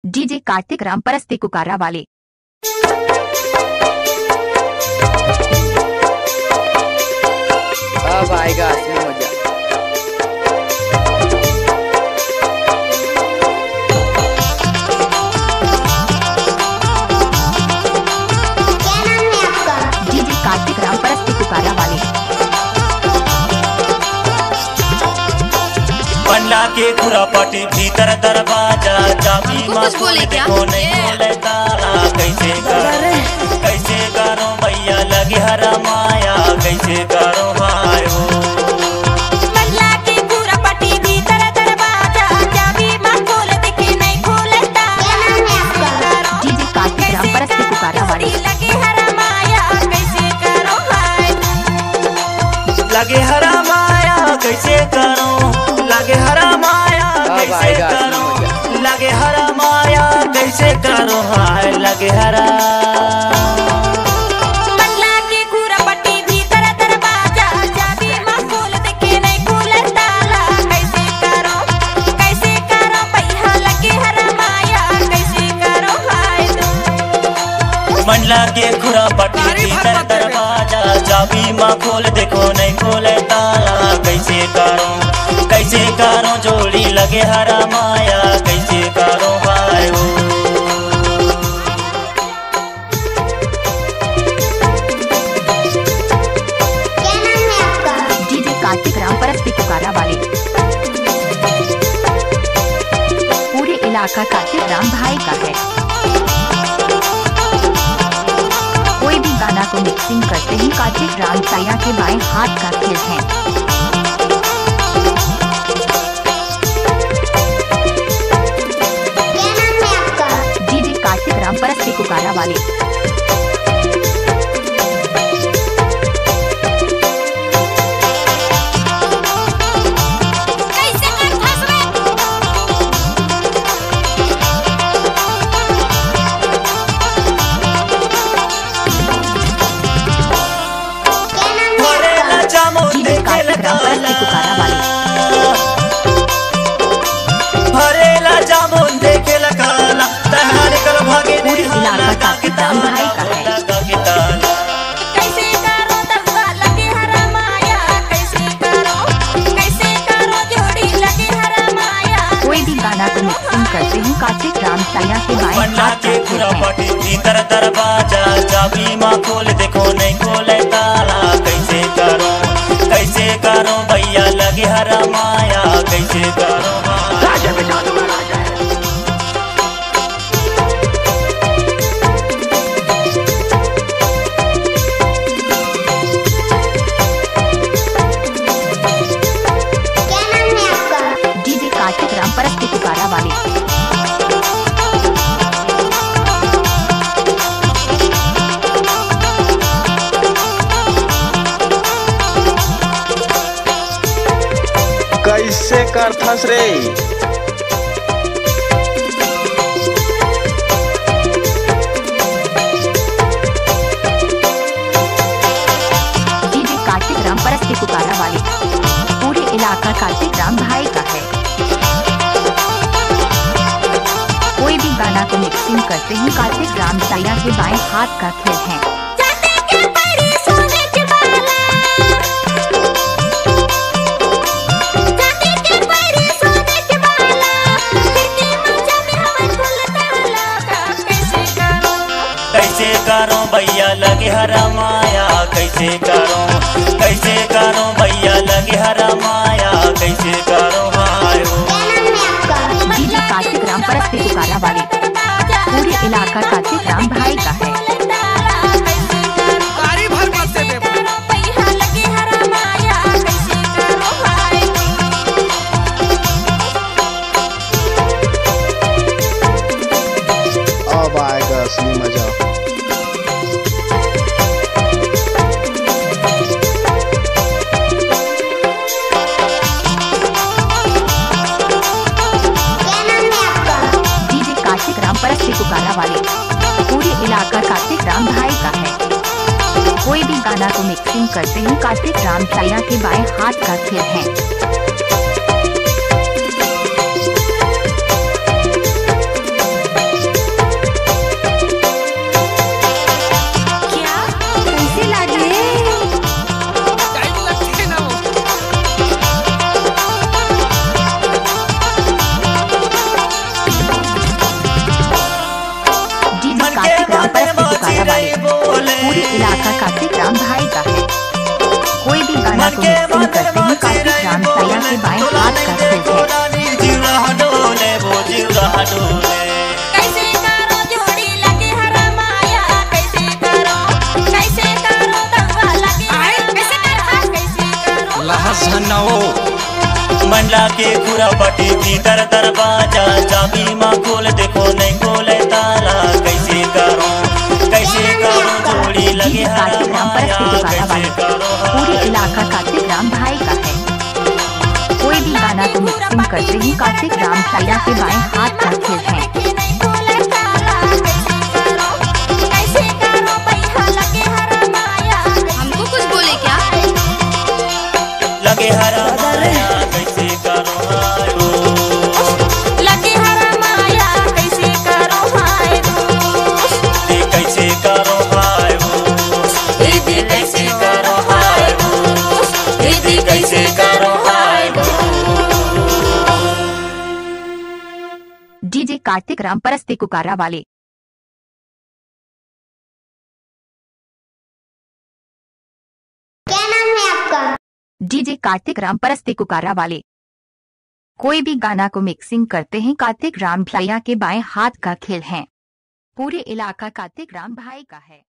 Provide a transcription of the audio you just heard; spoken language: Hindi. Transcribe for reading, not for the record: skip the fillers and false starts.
डीजे कार्तिक राम परस्ते कुकारा वाले। अब आएगा असली मजा। डीजे कार्तिक राम परस्ते कुकारा वाले। पंडा के खुरापाटी भीतर दरवाजा चाबी माँ खोले देखो नहीं खोले ताला। कैसे करो भैया लगे हरा माया कैसे करो भाई पंडा के खुरापाटी भीतर दरवाजा चाबी माँ खोले देखे नहीं खोले ताला। डीजे कार्तिक राम परस्ते कुकारा वाले। लगे हरा माया कैसे करो भाई लगे हरा माया कैसे करो लगे हरा माया कैसे करो लगे हरा माया कैसे करो हाय लगे हरा पंडा के खुरापाटी भीतर दरवाजा चाबी माँ खोले देखे नहीं खोले ताला। कैसे करो भैया लगे हरा माया कैसे करो भाई मंडला के खुरापाटी भीतर दरवाजा चाबी माँ खोल देखो नहीं खोले ताला। कैसे करो जोड़ी लगे हरा माया कैसे करो भाई डीजे कार्तिक राम परस्ते कुकारा वाले। पूरे इलाका कार्तिक राम भाई का है। कोई भी गाना को मिक्सिंग करते ही कार्तिक राम साया के बाएं हाथ का खेल है। डीजे कार्तिक राम परस्ते कुकारा वाले। कैसे कर फसवे भरेला जामुन डीजे देखे कार्तिक राम परस्ते कुकारा वाले। भरेला जामुन देखे लगाला तहार कर भागे पूरे इलाका कार्तिक राम भाई का है। कैसे करो दहुआ लगे हरा माया कैसे करो जोड़ी लगे हरा माया। कोई भी गाना को मिक्सिंग करते ही कार्तिक राम साया के बाएं पंडा हाथ के का खेल है। खुरापाटी भीतर दरवाजा चाबी माँ खोल देखो नहीं खोले ताला। कैसे करो भैया लगे हरा माया कैसे करो डीजे कार्तिक राम परस्ते कुकारा वाले। कैसे करथस रे? डीजे कार्तिक राम परस्ते कुकारा वाले। पूरे इलाका कार्तिक राम भाई का है। कोई भी गाना को मिक्सिंग करते ही कार्तिक राम साया के बाएं हाथ का खेल है। जाते के पड़ी सोने के बाला जाते के पड़ी सोने के बाला फिरती मजा में हवा खुलता लगा। कैसे करो भैया लगे हरा माया कैसे करो भैया लगे हरा माया कैसे करो भाई डीजे कार्तिक राम परस्ते कुकारा वाले। पूरे इलाका कार्तिक राम भाई का है। भैया लगे हरा माया कैसे करो भाई अब आएगा असली मजा। डीजे कार्तिक राम परस्ते कुकारा वाले। पूरे इलाका कार्तिक राम भाई का है। कोई भी गाना को मिक्सिंग करते ही कार्तिक राम साया के बाएं हाथ का खेल है। मिक्सिंग करते हैं कार्तिक राम साया के बाएं हाथ का खेल है। कैसे करो जोड़ी लगे हरा माया, कैसे करो दवा लगे कैसे करो मंडला के खुरा पटी भीतर दरवाजा, चाबी माँ खोल देखो नहीं खोले ताला, कैसे करो जोड़ी लगे हरा कार्तिक राम माया, परस्ते कैसे वाले करो पूरे इलाका कार्तिक राम भाई का है। कोई भी गाना तो मिक्सिंग करते ही कार्तिक राम साया के बाएं हाथ का खेल है। हमको कुछ बोले क्या? लगे हरा माया कैसे करो हाय हो। लगे हरा माया कैसे करो हाय दोस्त, कैसे करो हाय हो। दीदी कैसे करो हाय दोस्त, दीदी कैसे करो हाय डीजे कार्तिक राम परस्ते कुकारा वाले। क्या नाम है आपका? डीजे कार्तिक राम परस्ते कुकारा वाले कोई भी गाना को मिक्सिंग करते हैं कार्तिक राम साया के बाएं हाथ का खेल है। पूरे इलाका कार्तिक राम भाई का है।